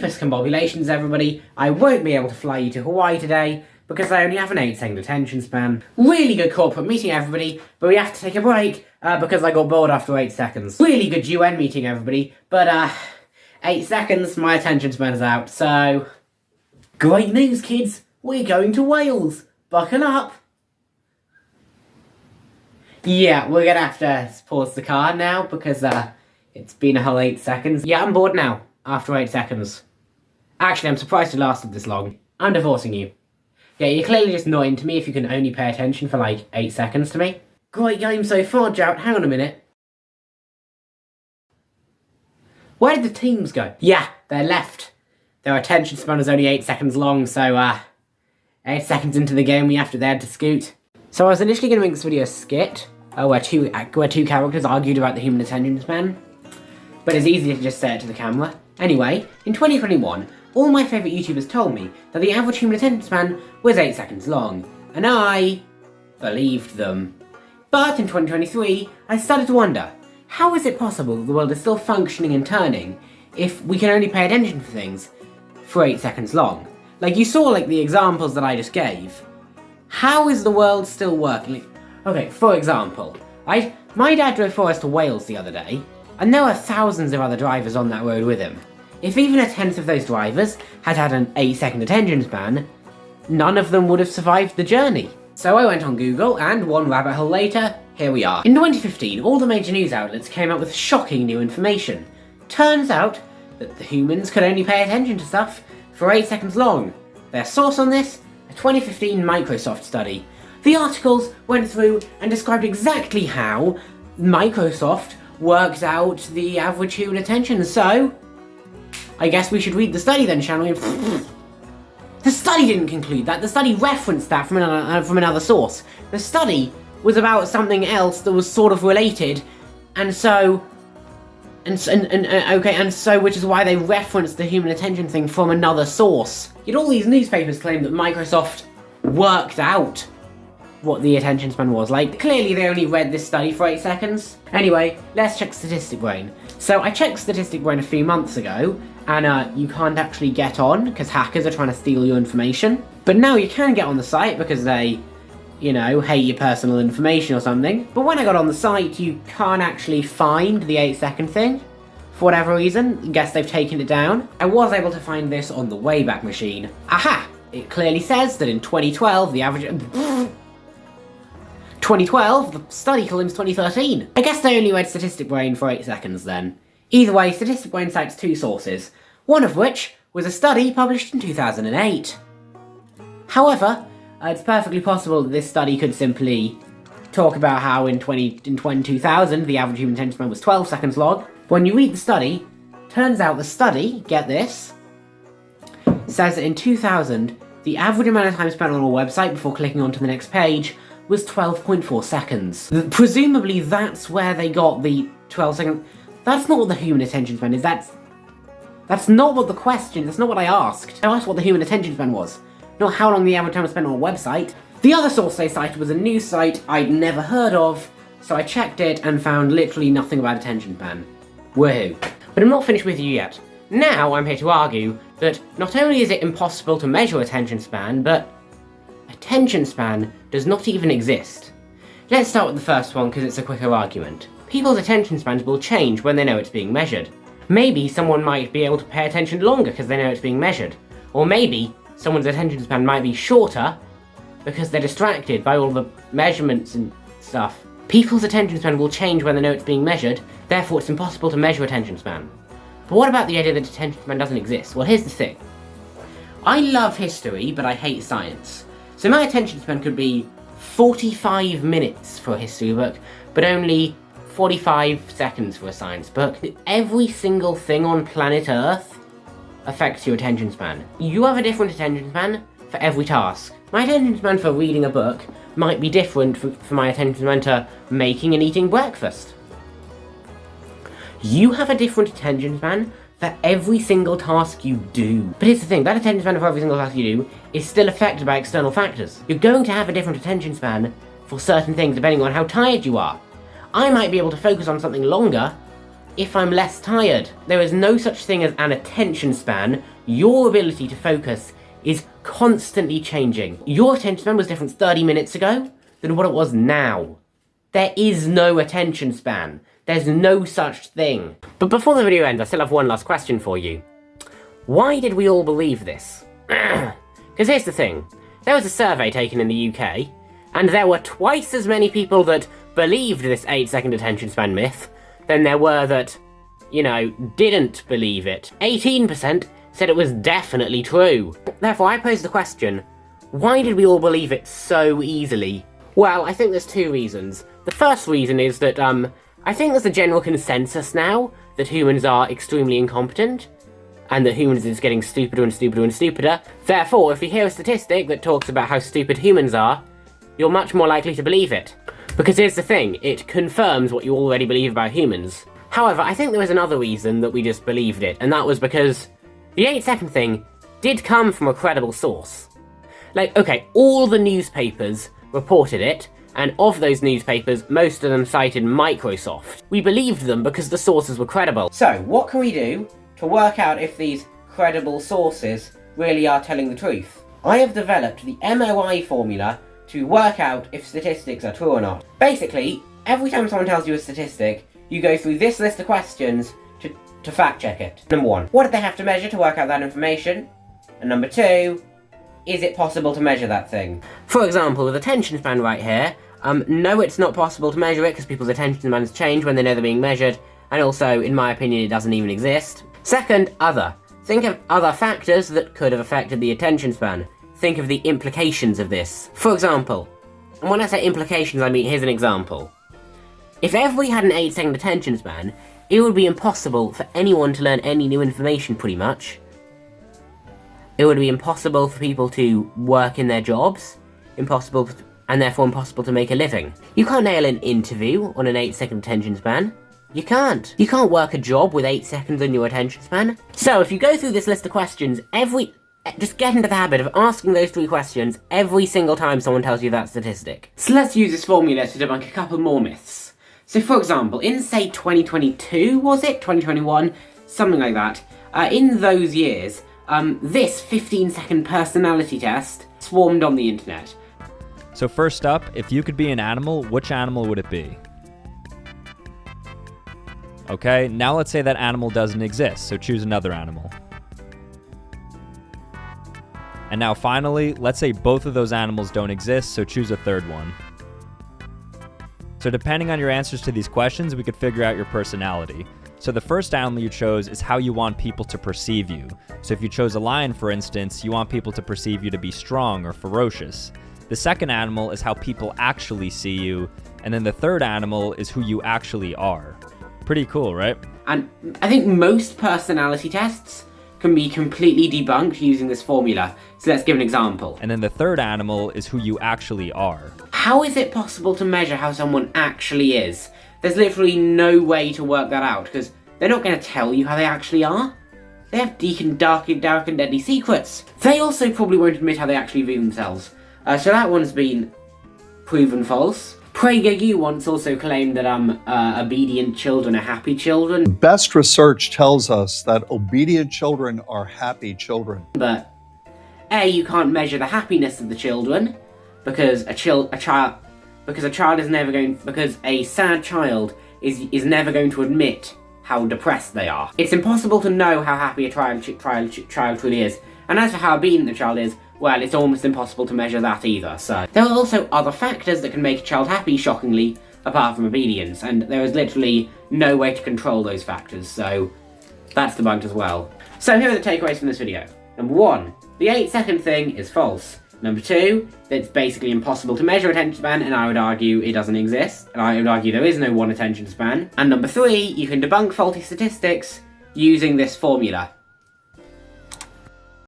discombobulations, everybody. I won't be able to fly you to Hawaii today because I only have an 8-second attention span. Really good corporate meeting, everybody, but we have to take a break because I got bored after 8 seconds. Really good UN meeting, everybody, but 8 seconds, my attention span is out, so... Great news, kids! We're going to Wales! Buckle up! Yeah, we're gonna have to pause the car now because it's been a whole 8 seconds. Yeah, I'm bored now, after 8 seconds. Actually, I'm surprised it lasted this long. I'm divorcing you. Yeah, you're clearly just not into me if you can only pay attention for like 8 seconds to me. Great game so far, Jout. Hang on a minute. Where did the teams go? Yeah, they're left. Their attention span is only 8 seconds long, so 8 seconds into the game we had to scoot. So I was initially going to make this video a skit, where two characters argued about the human attention span, but it's easier to just say it to the camera. Anyway, in 2021, all my favourite YouTubers told me that the average human attention span was 8 seconds long, and I believed them. But in 2023, I started to wonder, how is it possible that the world is still functioning and turning if we can only pay attention for things for 8 seconds long? Like, you saw like the examples that I just gave. How is the world still working? Okay, for example, my dad drove for us to Wales the other day, and there were thousands of other drivers on that road with him. If even a tenth of those drivers had an 8-second attention span, none of them would have survived the journey. So I went on Google, and one rabbit hole later, here we are. In 2015, all the major news outlets came out with shocking new information. Turns out that the humans could only pay attention to stuff for 8 seconds long. Their source on this? A 2015 Microsoft study. The articles went through and described exactly how Microsoft worked out the average human attention, so I guess we should read the study then, shall we? The study didn't conclude that. The study referenced that from another source. The study was about something else that was sort of related, which is why they referenced the human attention thing from another source. Yet all these newspapers claim that Microsoft worked out what the attention span was. Like, clearly they only read this study for 8 seconds. Anyway, let's check Statistic Brain. So I checked Statistic Brain a few months ago, and you can't actually get on because hackers are trying to steal your information. But now you can get on the site because they, you know, hate your personal information or something. But when I got on the site, you can't actually find the 8-second thing. For whatever reason, I guess they've taken it down. I was able to find this on the Wayback Machine. Aha! It clearly says that in 2012, the average... 2012, the study claims 2013. I guess they only read Statistic Brain for 8 seconds then. Either way, Statistic Brain cites 2 sources, one of which was a study published in 2008. However, it's perfectly possible that this study could simply talk about how in 2000, the average human attention span was 12 seconds long. When you read the study, turns out the study, get this, says that in 2000, the average amount of time spent on a website before clicking onto the next page was 12.4 seconds. Presumably that's where they got the 12 seconds. That's not what the human attention span is. That's not what the question, that's not what I asked. I asked what the human attention span was, not how long the average time spent on a website. The other source they cited was a news site I'd never heard of, so I checked it and found literally nothing about attention span. Woohoo. But I'm not finished with you yet. Now I'm here to argue that not only is it impossible to measure attention span, but attention span does not even exist. Let's start with the first one because it's a quicker argument. People's attention spans will change when they know it's being measured. Maybe someone might be able to pay attention longer because they know it's being measured. Or maybe someone's attention span might be shorter because they're distracted by all the measurements and stuff. People's attention span will change when they know it's being measured, therefore it's impossible to measure attention span. But what about the idea that attention span doesn't exist? Well, here's the thing. I love history, but I hate science. So my attention span could be 45 minutes for a history book, but only 45 seconds for a science book. Every single thing on planet Earth affects your attention span. You have a different attention span for every task. My attention span for reading a book might be different for my attention span to making and eating breakfast. You have a different attention span for every single task you do. But here's the thing, that attention span for every single task you do is still affected by external factors. You're going to have a different attention span for certain things depending on how tired you are. I might be able to focus on something longer if I'm less tired. There is no such thing as an attention span. Your ability to focus is constantly changing. Your attention span was different 30 minutes ago than what it was now. There is no attention span. There's no such thing. But before the video ends, I still have one last question for you. Why did we all believe this? Because here's the thing. There was a survey taken in the UK, and there were twice as many people that believed this 8-second attention span myth than there were that, didn't believe it. 18% said it was definitely true. Therefore, I pose the question, why did we all believe it so easily? Well, I think there's two reasons. The first reason is that, I think there's a general consensus now that humans are extremely incompetent, and that humans are just getting stupider and stupider and stupider. Therefore, if you hear a statistic that talks about how stupid humans are, you're much more likely to believe it. Because here's the thing, it confirms what you already believe about humans. However, I think there was another reason that we just believed it, and that was because the 8-second thing did come from a credible source. All the newspapers reported it, and of those newspapers, most of them cited Microsoft. We believed them because the sources were credible. So, what can we do to work out if these credible sources really are telling the truth? I have developed the MOI formula to work out if statistics are true or not. Basically, every time someone tells you a statistic, you go through this list of questions to fact check it. Number 1, what did they have to measure to work out that information? And number 2, is it possible to measure that thing? For example, with attention span right here, no, it's not possible to measure it because people's attention spans change when they know they're being measured, and also, in my opinion, it doesn't even exist. Second, other. Think of other factors that could have affected the attention span. Think of the implications of this. For example, and when I say implications, I mean, here's an example. If everybody had an 8-second attention span, it would be impossible for anyone to learn any new information, pretty much. It would be impossible for people to work in their jobs, and therefore impossible to make a living. You can't nail an interview on an 8-second attention span. You can't. You can't work a job with 8 seconds on your attention span. So if you go through this list of questions, just get into the habit of asking those 3 questions every single time someone tells you that statistic. So let's use this formula to debunk a couple more myths. So for example, in say 2022, was it? 2021? Something like that. In those years, this 15-second personality test swarmed on the internet. So first up, if you could be an animal, which animal would it be? Okay, now let's say that animal doesn't exist, so choose another animal. And now finally, let's say both of those animals don't exist, so choose a third one. So depending on your answers to these questions, we could figure out your personality. So the first animal you chose is how you want people to perceive you. So if you chose a lion, for instance, you want people to perceive you to be strong or ferocious. The second animal is how people actually see you, and then the third animal is who you actually are. Pretty cool, right? And I think most personality tests can be completely debunked using this formula. So let's give an example. And then the third animal is who you actually are. How is it possible to measure how someone actually is? There's literally no way to work that out, because they're not going to tell you how they actually are. They have dark and deadly secrets. They also probably won't admit how they actually view themselves. So that one's been proven false. PragerU once also claimed that obedient children are happy children. Best research tells us that obedient children are happy children. But A, you can't measure the happiness of the children because a sad child is never going to admit how depressed they are. It's impossible to know how happy a child truly is. And as for how obedient the child is, well, it's almost impossible to measure that either, so. There are also other factors that can make a child happy, shockingly, apart from obedience, and there is literally no way to control those factors, so that's debunked as well. So here are the takeaways from this video. Number 1, the 8-second thing is false. Number 2, that it's basically impossible to measure attention span, and I would argue it doesn't exist, and I would argue there is no one attention span. And number 3, you can debunk faulty statistics using this formula.